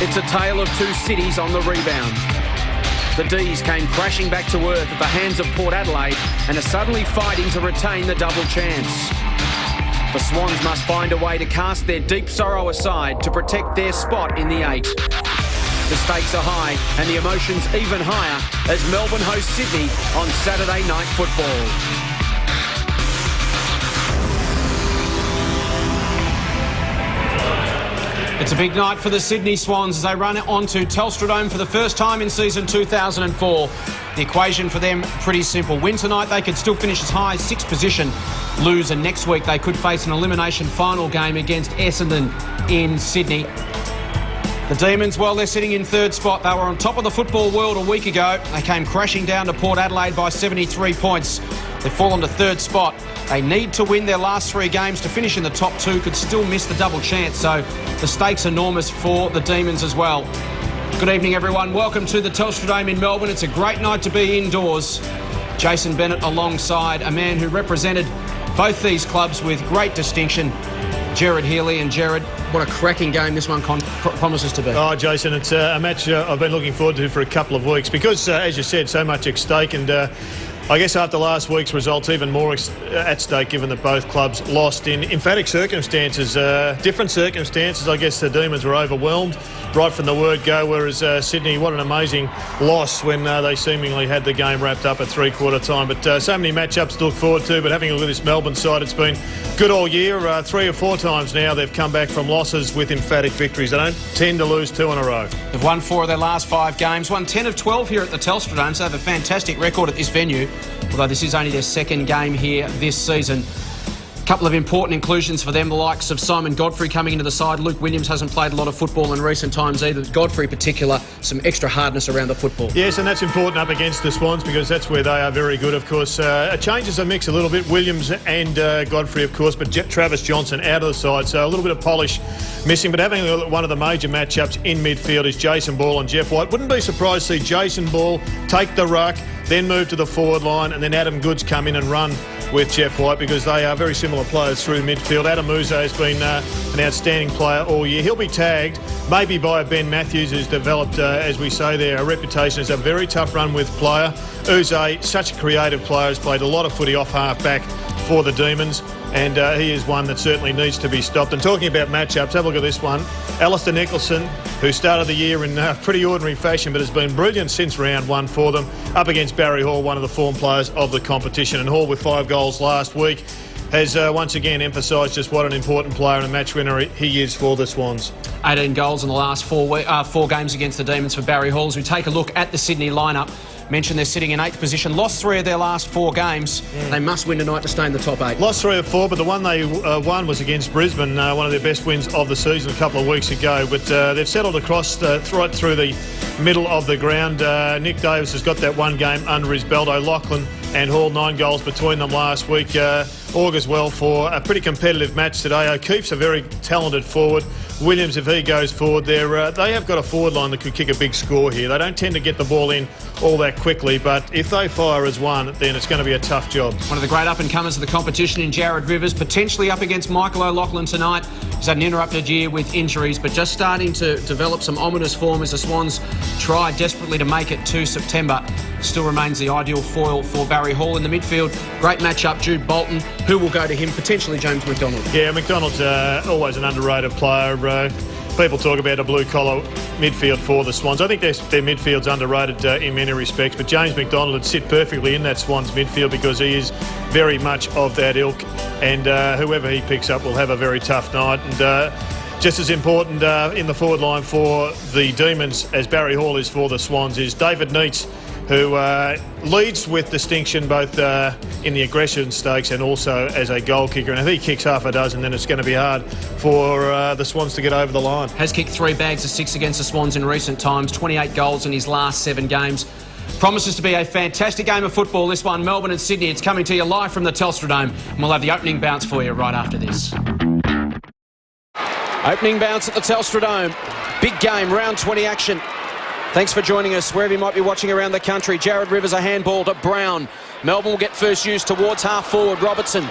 It's a tale of two cities on the rebound. The D's came crashing back to earth at the hands of Port Adelaide and are suddenly fighting to retain the double chance. The Swans must find a way to cast their deep sorrow aside to protect their spot in the 8. The stakes are high and the emotions even higher as Melbourne host Sydney on Saturday Night Football. It's a big night for the Sydney Swans as they run onto Telstra Dome for the first time in season 2004. The equation for them pretty simple. Win tonight, they could still finish as high as 6th position. Lose, and next week they could face an elimination final game against Essendon in Sydney. The Demons, well, they're sitting in 3rd spot. They were on top of the football world a week ago. They came crashing down to Port Adelaide by 73 points. They've fallen to 3rd spot. They need to win their last 3 games to finish in the top 2, could still miss the double chance, so the stakes are enormous for the Demons as well. Good evening, everyone. Welcome to the Telstra Dome in Melbourne. It's a great night to be indoors. Jason Bennett alongside a man who represented both these clubs with great distinction, Gerard Healy. And Gerard, what a cracking game this one promises to be. Oh, Jason, it's a match I've been looking forward to for a couple of weeks because, as you said, so much at stake, and I guess after last week's results, even more at stake, given that both clubs lost in emphatic circumstances, different circumstances. I guess the Demons were overwhelmed right from the word go, whereas Sydney, what an amazing loss when they seemingly had the game wrapped up at 3/4 time. But so many matchups to look forward to, but having a look at this Melbourne side, it's been good all year. 3 or 4 times now they've come back from losses with emphatic victories. They don't tend to lose 2 in a row. They've won 4 of their last 5 games, won 10 of 12 here at the Telstra Dome, so they have a fantastic record at this venue, although this is only their 2nd game here this season. A couple of important inclusions for them, the likes of Simon Godfrey coming into the side. Luke Williams hasn't played a lot of football in recent times either. Godfrey in particular, some extra hardness around the football. Yes, and that's important up against the Swans because that's where they are very good, of course. It changes the mix a little bit, Williams and Godfrey, of course, but Travis Johnson out of the side, so a little bit of polish missing. But having a look at one of the major matchups in midfield is Jason Ball and Jeff White. Wouldn't be surprised to see Jason Ball take the ruck, then move to the forward line, and then Adam Goodes come in and run with Jeff White because they are very similar players through midfield. Adam Uze has been an outstanding player all year. He'll be tagged maybe by Ben Matthews, who's developed, as we say there, a reputation as a very tough run with player. Uze, such a creative player, has played a lot of footy off half-back for the Demons, and he is one that certainly needs to be stopped. And talking about matchups, have a look at this one. Alistair Nicholson, who started the year in pretty ordinary fashion but has been brilliant since round 1 for them, up against Barry Hall, one of the form players of the competition. And Hall, with 5 goals last week, has once again emphasised just what an important player and a match winner he is for the Swans. 18 goals in the last 4 games against the Demons for Barry Hall. As we take a look at the Sydney lineup, mentioned they're sitting in 8th position, lost 3 of their last 4 games. They must win tonight to stay in the top 8. Lost 3 of 4, but the one they won was against Brisbane, one of their best wins of the season a couple of weeks ago. But they've settled across right through the middle of the ground. Nick Davis has got that 1 game under his belt. O'Loughlin and Hall, 9 goals between them last week. Augurs well for a pretty competitive match today. O'Keefe's a very talented forward. Williams, if he goes forward, they have got a forward line that could kick a big score here. They don't tend to get the ball in all that quickly, but if they fire as one, then it's going to be a tough job. One of the great up-and-comers of the competition in Jared Rivers, potentially up against Michael O'Loughlin tonight. He's had an interrupted year with injuries, but just starting to develop some ominous form as the Swans try desperately to make it to September. Still remains the ideal foil for Barry Hall in the midfield. Great matchup, Jude Bolton. Who will go to him? Potentially James McDonald. Yeah, McDonald's always an underrated player. People talk about a blue-collar midfield for the Swans. I think their midfield's underrated in many respects, but James McDonald would sit perfectly in that Swans midfield because he is very much of that ilk, and whoever he picks up will have a very tough night. And just as important in the forward line for the Demons as Barry Hall is for the Swans is David Neitz, who leads with distinction both in the aggression stakes and also as a goal kicker. And if he kicks half a dozen, then it's going to be hard for the Swans to get over the line. Has kicked 3 bags of 6 against the Swans in recent times, 28 goals in his last 7 games. Promises to be a fantastic game of football, this one, Melbourne and Sydney. It's coming to you live from the Telstra Dome, and we'll have the opening bounce for you right after this. Opening bounce at the Telstra Dome. Big game, round 20 action. Thanks for joining us wherever you might be watching around the country. Jared Rivers, a handball to Brown. Melbourne will get first use towards half forward. Robertson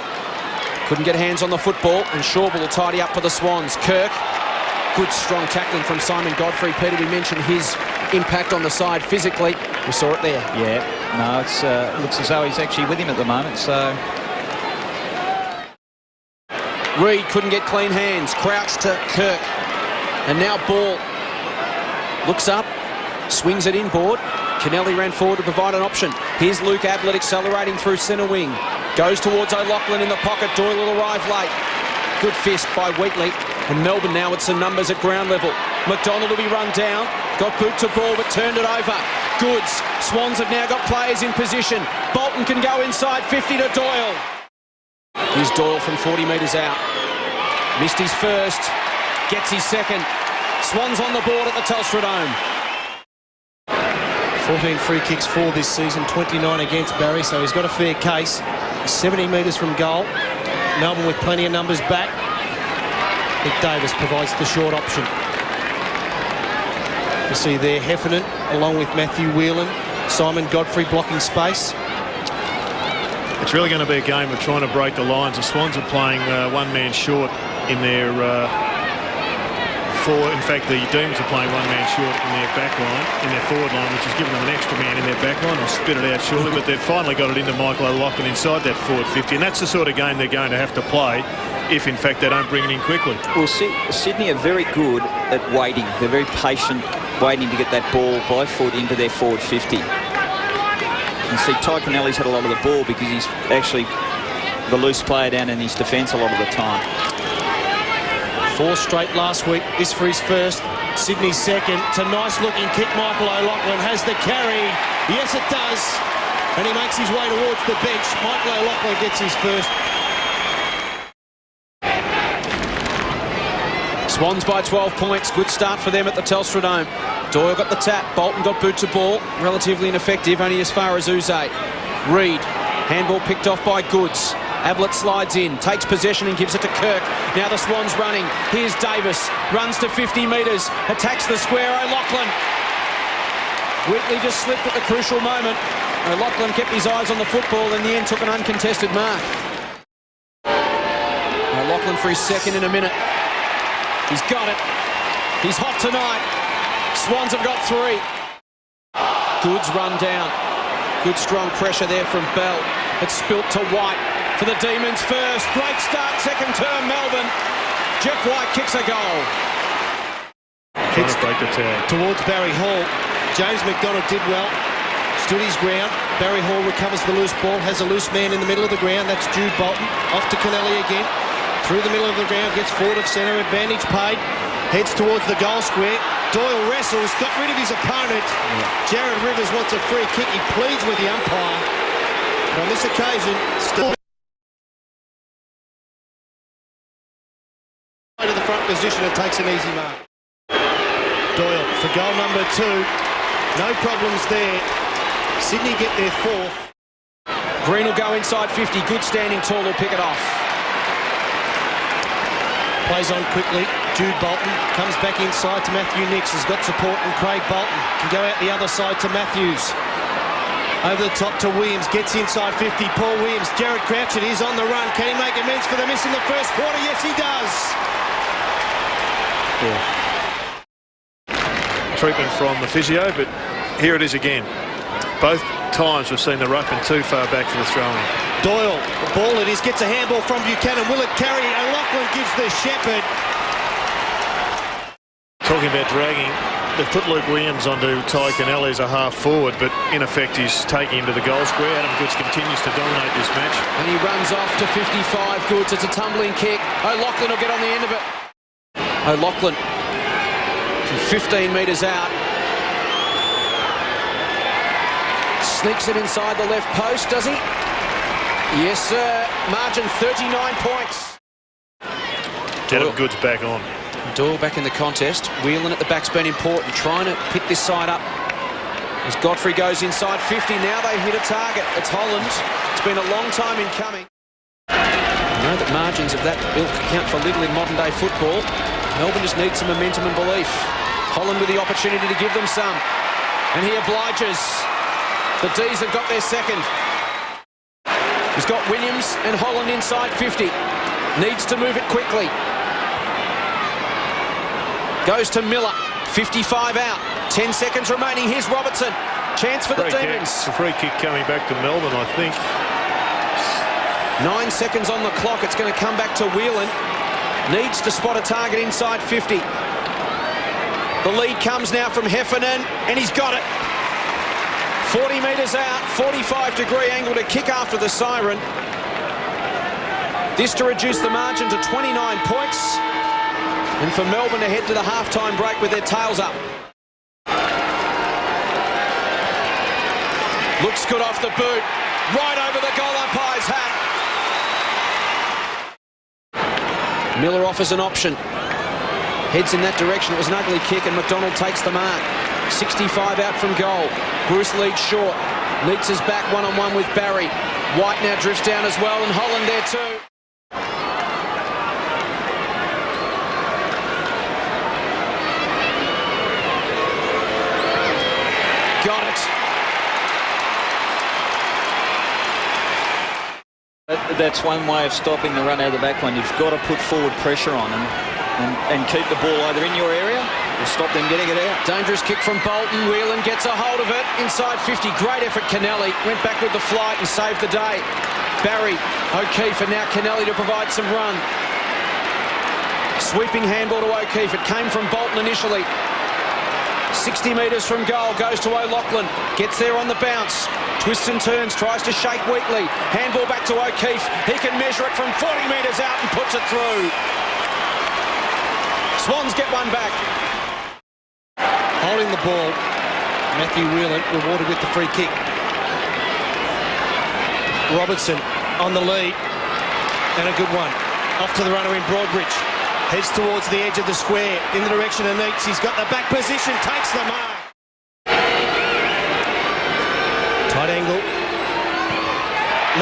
couldn't get hands on the football, and Shawble will tidy up for the Swans. Kirk Good, strong tackling from Simon Godfrey. Peter, we mentioned his impact on the side physically. We saw it there. Yeah, no, it looks as though he's actually with him at the moment, so... Reid couldn't get clean hands. Crouch to Kirk. And now Ball looks up, swings it inboard. Kennelly ran forward to provide an option. Here's Luke Ablett accelerating through centre wing. Goes towards O'Loughlin in the pocket. Doyle will arrive late. Good fist by Wheatley. And Melbourne now with some numbers at ground level. McDonald will be run down. Got boot to ball but turned it over. Goods. Swans have now got players in position. Bolton can go inside 50 to Doyle. Here's Doyle from 40 metres out. Missed his first. Gets his second. Swans on the board at the Telstra Dome. 14 free kicks for this season, 29 against Barry, so he's got a fair case. 70 metres from goal. Melbourne with plenty of numbers back. Nick Davis provides the short option. You see there Heffernan along with Matthew Whelan, Simon Godfrey blocking space. It's really going to be a game of trying to break the lines. The Swans are playing one man short in their forward. In fact, the Demons are playing one man short in their back line, in their forward line, which has given them an extra man in their back line. I'll spit it out shortly, but they've finally got it into Michael O'Loughlin inside that forward 50, and that's the sort of game they're going to have to play if, in fact, they don't bring it in quickly. Well, Sydney are very good at waiting. They're very patient, waiting to get that ball by foot into their forward 50. You see, Ty Kennelly's had a lot of the ball because he's actually the loose player down in his defence a lot of the time. 4 straight last week. This for his first. Sydney's second. It's a nice looking kick. Michael O'Loughlin has the carry. Yes, it does. And he makes his way towards the bench. Michael O'Loughlin gets his first. Swans by 12 points. Good start for them at the Telstra Dome. Doyle got the tap. Bolton got boot to ball. Relatively ineffective, only as far as Uze. Reid. Handball picked off by Goods. Ablett slides in, takes possession and gives it to Kirk. Now the Swans running. Here's Davis. Runs to 50 metres. Attacks the square. O'Loughlin. Wheatley just slipped at the crucial moment. O'Loughlin kept his eyes on the football. In the end, took an uncontested mark. O'Loughlin for his second in a minute. He's got it. He's hot tonight. Swans have got 3. Goods run down. Good strong pressure there from Bell. It's spilt to White. For the Demons first. Great start, second term Melbourne. Jeff White kicks a goal. Kicks break the tag. Towards Barry Hall. James McDonald did well. Stood his ground. Barry Hall recovers the loose ball. Has a loose man in the middle of the ground. That's Jude Bolton. Off to Kennelly again. Through the middle of the ground. Gets forward of centre. Advantage paid. Heads towards the goal square. Doyle wrestles. Got rid of his opponent. Jared Rivers wants a free kick. He pleads with the umpire. But on this occasion, still to the front position and takes an easy mark. Doyle for goal number 2. No problems there. Sydney get their 4th. Green will go inside 50. Good standing tall will pick it off. Plays on quickly. Jude Bolton comes back inside to Matthew Nix. Has got support, and Craig Bolton can go out the other side to Matthews. Over the top to Williams. Gets inside 50. Paul Williams. Jared Crouchett is on the run. Can he make amends for the miss in the first quarter? Yes, he does. Treatment from the physio, but here it is again. Both times we've seen the ruckman too far back for the throw-in. Doyle, the ball it is, gets a handball from Buchanan. Will it carry? O'Loughlin gives the shepherd. Talking about dragging, they've put Luke Williams onto Ty Kennelly as a half forward, but in effect he's taking him to the goal square. Adam Goods continues to dominate this match. And he runs off to 55. Goods. It's a tumbling kick. O'Loughlin will get on the end of it. O'Loughlin from 15 metres out. Sneaks it inside the left post, does he? Yes, sir. Margin 39 points. Adam Goods back on. Doyle back in the contest. Whelan at the back's been important. Trying to pick this side up. As Godfrey goes inside 50. Now they hit a target. It's Holland. It's been a long time in coming. I know that margins of that ilk count for little in modern day football. Melbourne just needs some momentum and belief. Holland with the opportunity to give them some. And he obliges. The D's have got their second. He's got Williams and Holland inside 50. Needs to move it quickly. Goes to Miller. 55 out. 10 seconds remaining. Here's Robertson. Chance for the Demons. It's a free kick coming back to Melbourne, I think. 9 seconds on the clock. It's going to come back to Whelan. Needs to spot a target inside 50. The lead comes now from Heffernan, and he's got it. 40 metres out, 45-degree angle to kick after the siren. This to reduce the margin to 29 points. And for Melbourne to head to the half-time break with their tails up. Looks good off the boot. Right over the goal umpire's hat. Miller offers an option. Heads in that direction. It was an ugly kick, and McDonald takes the mark. 65 out from goal. Bruce leads short. Neats is back one-on-one with Barry. White now drifts down as well, and Holland there too. Got it. That's one way of stopping the run out of the back line. You've got to put forward pressure on and keep the ball either in your area or stop them getting it out. Dangerous kick from Bolton. Whelan gets a hold of it. Inside 50. Great effort, Kennelly. Went back with the flight and saved the day. Barry, O'Keefe, and now Kennelly to provide some run. Sweeping handball to O'Keefe. It came from Bolton initially. 60 metres from goal, goes to O'Loughlin, gets there on the bounce, twists and turns, tries to shake Wheatley, handball back to O'Keefe, he can measure it from 40 metres out and puts it through. Swans get one back. Holding the ball, Matthew Whelan rewarded with the free kick. Robertson on the lead, and a good one. Off to the runner in Broadbridge. Heads towards the edge of the square, in the direction of Neats. He's got the back position, takes the mark. Tight angle.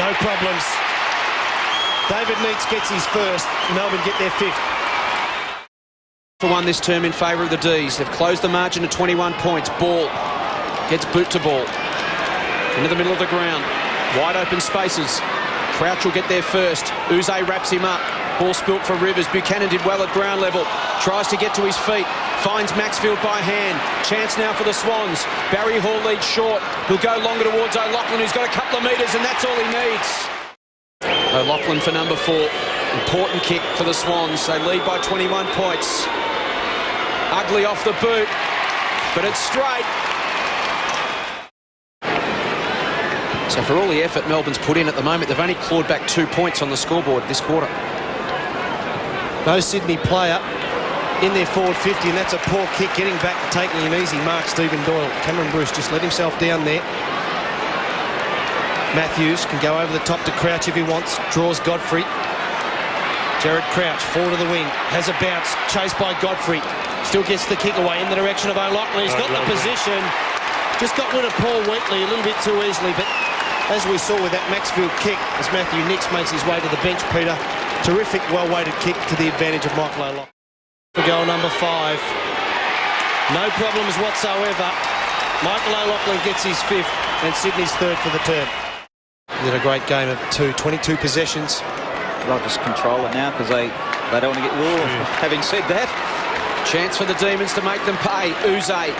No problems. David Neats gets his first. Melbourne get their fifth. For one this term in favour of the D's. They've closed the margin to 21 points. Ball gets boot to ball. Into the middle of the ground. Wide open spaces. Crouch will get there first. Uze wraps him up. Ball spilt for Rivers. Buchanan did well at ground level. Tries to get to his feet. Finds Maxfield by hand. Chance now for the Swans. Barry Hall leads short. He'll go longer towards O'Loughlin, who's got a couple of metres, and that's all he needs. O'Loughlin for number 4. Important kick for the Swans. They lead by 21 points. Ugly off the boot, but it's straight. So for all the effort Melbourne's put in at the moment, they've only clawed back 2 points on the scoreboard this quarter. No Sydney player in their forward 50, and that's a poor kick, getting back and taking him easy. Mark Stephen Doyle. Cameron Bruce just let himself down there. Matthews can go over the top to Crouch if he wants. Draws Godfrey. Jared Crouch, forward of the wing. Has a bounce. Chased by Godfrey. Still gets the kick away in the direction of O'Loughlin. He's got the position. Just got rid of Paul Wheatley a little bit too easily, but as we saw with that Maxfield kick, as Matthew Nicks makes his way to the bench, Peter, terrific, well-weighted kick to the advantage of Michael O'Loughlin. For goal number 5. No problems whatsoever. Michael O'Loughlin gets his 5th and Sydney's 3rd for the term. He did a great game of 22 possessions. They'll just control it now because they don't want to get ruled. Having said that, chance for the Demons to make them pay. Uze.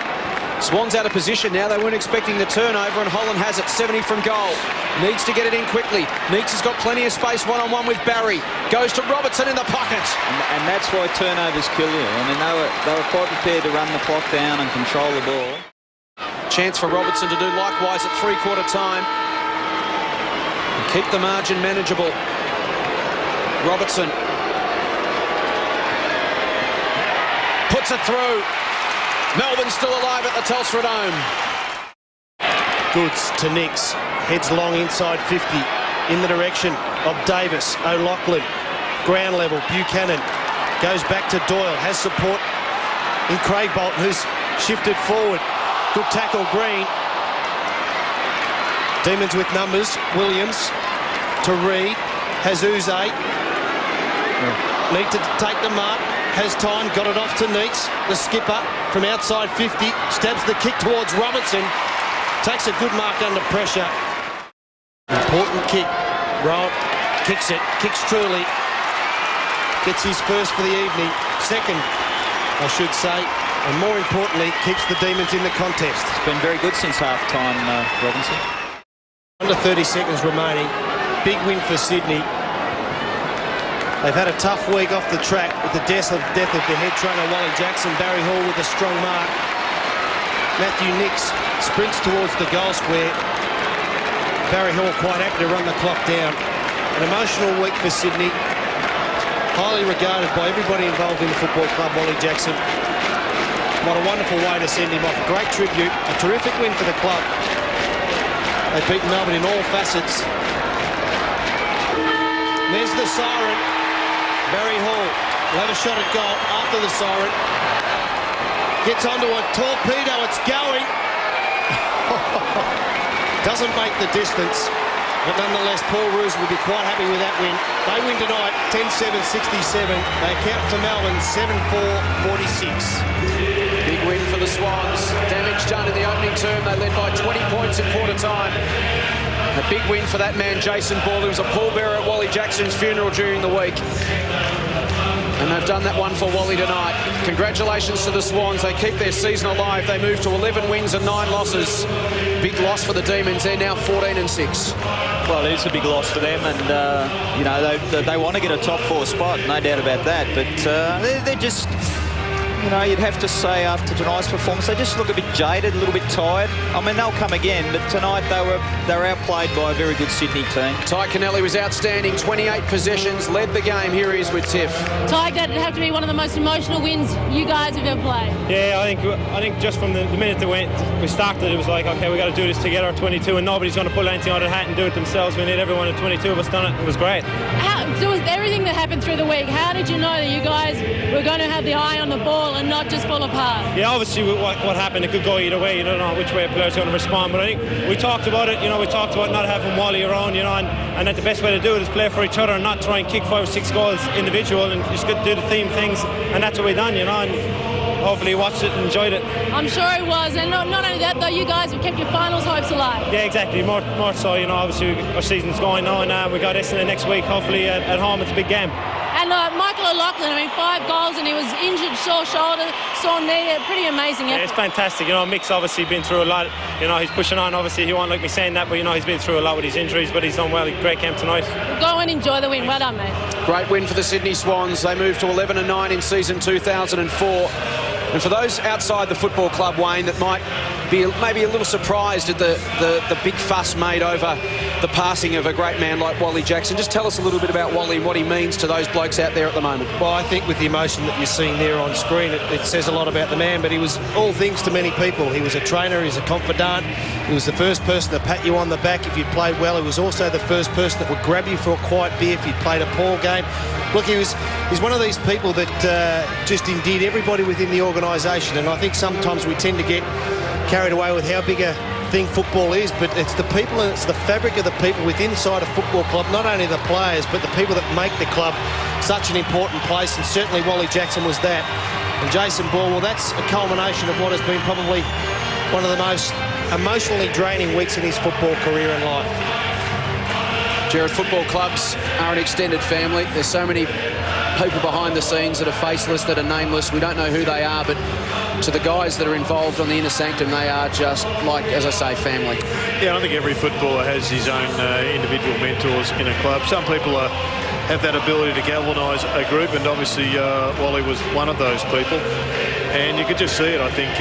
Swans out of position now. They weren't expecting the turnover, and Holland has it. 70 from goal. Needs to get it in quickly. Neats has got plenty of space one-on-one with Barry. Goes to Robertson in the pocket. And that's why turnovers kill you. I mean, they were quite prepared to run the clock down and control the ball. Chance for Robertson to do likewise at three-quarter time. And keep the margin manageable. Robertson puts it through. Melbourne still alive at the Telstra Dome. Goods to Nicks. Heads long inside 50. In the direction of Davis. O'Loughlin. Ground level. Buchanan. Goes back to Doyle. Has support in Craig Bolton, who's shifted forward. Good tackle, Green. Demons with numbers. Williams to Reid. Has Uze. Need to take the mark. Has time, got it off to Neats, the skipper from outside 50, stabs the kick towards Robertson, takes a good mark under pressure. Important kick. Rowan kicks it, kicks truly, gets his first for the evening, second I should say, and more importantly, keeps the Demons in the contest. It's been very good since half-time, Robinson. Under 30 seconds remaining. Big win for Sydney. They've had a tough week off the track with the death of their head trainer, Wally Jackson. Barry Hall with a strong mark. Matthew Nicks sprints towards the goal square. Barry Hall quite happy to run the clock down. An emotional week for Sydney. Highly regarded by everybody involved in the football club, Wally Jackson. What a wonderful way to send him off. A great tribute. A terrific win for the club. They've beaten Melbourne in all facets. There's the siren. Barry Hall will have a shot at goal after the siren. Gets onto a torpedo. It's going. Doesn't make the distance. But nonetheless, Paul Roos will be quite happy with that win. They win tonight, 10-7-67. They account for Melbourne, 7-4-46. Big win for the Swans. Damage done in the opening term. They led by 20 points at quarter time. A big win for that man, Jason Ball, who was a pallbearer at Wally Jackson's funeral during the week. And they've done that one for Wally tonight. Congratulations to the Swans. They keep their season alive. They move to 11 wins and 9 losses. Big loss for the Demons. They're now 14-6. Well, it is a big loss for them, and you know, they want to get a top 4 spot, no doubt about that. But they're just, you know, you'd have to say after tonight's performance, they just look a bit jaded, a little bit tired. I mean, they'll come again, but tonight they were outplayed by a very good Sydney team. Ty Kennelly was outstanding, 28 possessions, led the game. Here he is with Tiff. Ty, that'd have to be one of the most emotional wins you guys have ever played. Yeah, I think just from the minute we started, it was like, okay, we got to do this together, 22, and nobody's going to pull anything out of the hat and do it themselves. We need everyone at 22 of us done it. It was great. So with everything that happened through the week, how did you know that you guys were going to have the eye on the ball and not just fall apart? Yeah, obviously with what happened, it could go either way. You don't know which way a player's going to respond, but I think we talked about it. You know, we talked about not having Wally around, you know, and that the best way to do it is play for each other and not try and kick 5 or 6 goals individual, and just get to do the team things, and that's what we done, you know. And hopefully he watched it and enjoyed it. I'm sure he was, and not only that though, you guys have kept your finals hopes alive. Yeah, exactly. More so, you know. Obviously our season's going now, and we got Essendon next week. Hopefully at home it's a big game. And Michael O'Loughlin, I mean, 5 goals, and he was injured, sore shoulder, sore knee. Pretty amazing effort. Yeah, it's fantastic. You know, Mick's obviously been through a lot. You know, he's pushing on. Obviously, he won't like me saying that, but you know, he's been through a lot with his injuries. But he's done well. Great game tonight. Go and enjoy the win. Well done, mate. Great win for the Sydney Swans. They moved to 11-9 in season 2004. And for those outside the football club, Wayne, that might be maybe a little surprised at the big fuss made over the passing of a great man like Wally Jackson, just tell us a little bit about Wally and what he means to those blokes out there at the moment. Well, I think with the emotion that you're seeing there on screen, it says a lot about the man, but he was all things to many people. He was a trainer, he was a confidant, he was the first person to pat you on the back if you'd played well. He was also the first person that would grab you for a quiet beer if you'd played a poor game. Look, he's one of these people that just endeared everybody within the organisation, and I think sometimes we tend to get carried away with how big a thing football is, but it's the people and it's the fabric of the people within inside a football club, not only the players, but the people that make the club such an important place, and certainly Wally Jackson was that. And Jason Ball, well, that's a culmination of what has been probably one of the most emotionally draining weeks in his football career and life. Jared, football clubs are an extended family. There's so many people behind the scenes that are faceless, that are nameless. We don't know who they are, but to the guys that are involved on the inner sanctum, they are just like, as I say, family. Yeah, I think every footballer has his own individual mentors in a club. Some people have that ability to galvanise a group, and obviously Wally was one of those people. And you could just see it, I think,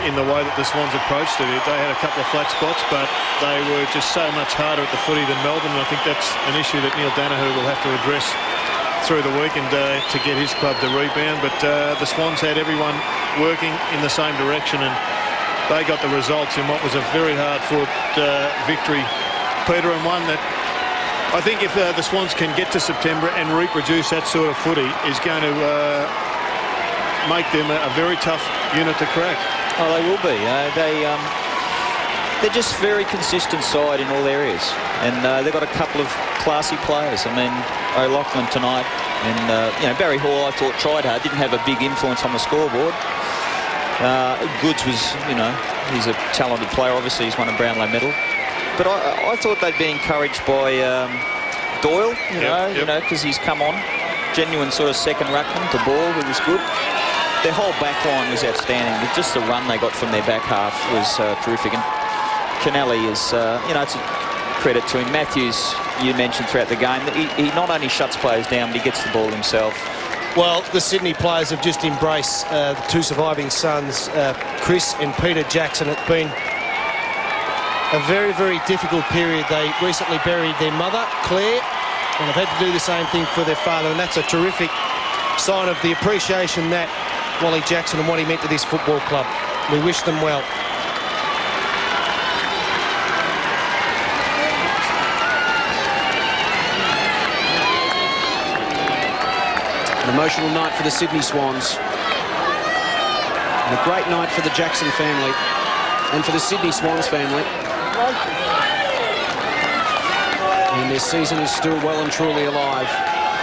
in the way that the Swans approached it. They had a couple of flat spots, but they were just so much harder at the footy than Melbourne. And I think that's an issue that Neil Danaher will have to address through the week and to get his club to rebound. But the Swans had everyone working in the same direction, and they got the results in what was a very hard-fought victory, Peter, and one that I think if the Swans can get to September and reproduce that sort of footy is going to make them a very tough unit to crack. Oh, they will be. They're just very consistent side in all areas, and they've got a couple of classy players. I mean, O'Loughlin tonight, and you know, Barry Hall, I thought tried hard, didn't have a big influence on the scoreboard. Goods was, you know, he's a talented player. Obviously, he's won a Brownlow medal, but I thought they'd be encouraged by Doyle, you know, because he's come on, genuine sort of second ruckman to ball, who was good. their whole back line was outstanding. Just the run they got from their back half was terrific. And Kennelly is, you know, it's a credit to him. Matthews, you mentioned throughout the game, that he not only shuts players down, but he gets the ball himself. Well, the Sydney players have just embraced the two surviving sons, Chris and Peter Jackson. It's been a very, very difficult period. They recently buried their mother, Claire, and have had to do the same thing for their father, and that's a terrific sign of the appreciation that Wally Jackson and what he meant to this football club. We wish them well. An emotional night for the Sydney Swans. And a great night for the Jackson family and for the Sydney Swans family. And their season is still well and truly alive.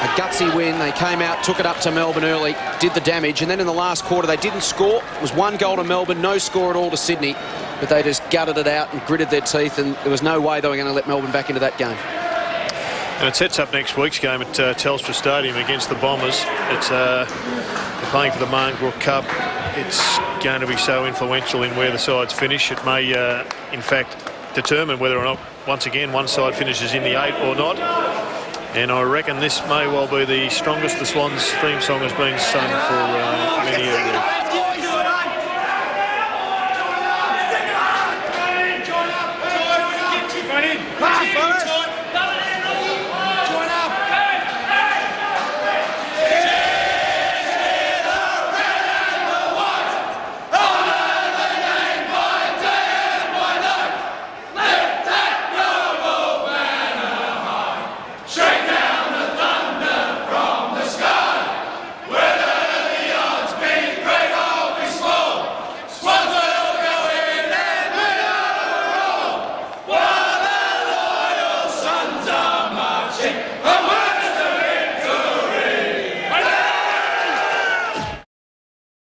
A gutsy win. They came out, took it up to Melbourne early, did the damage, and then in the last quarter they didn't score. It was 1 goal to Melbourne, no score at all to Sydney, but they just gutted it out and gritted their teeth, and there was no way they were going to let Melbourne back into that game. And it sets up next week's game at Telstra Stadium against the Bombers. It's they're playing for the Marngrook Cup. It's going to be so influential in where the sides finish. It may, in fact, determine whether or not, once again, one side finishes in the 8 or not. And I reckon this may well be the strongest the Swans theme song has been sung for many a year.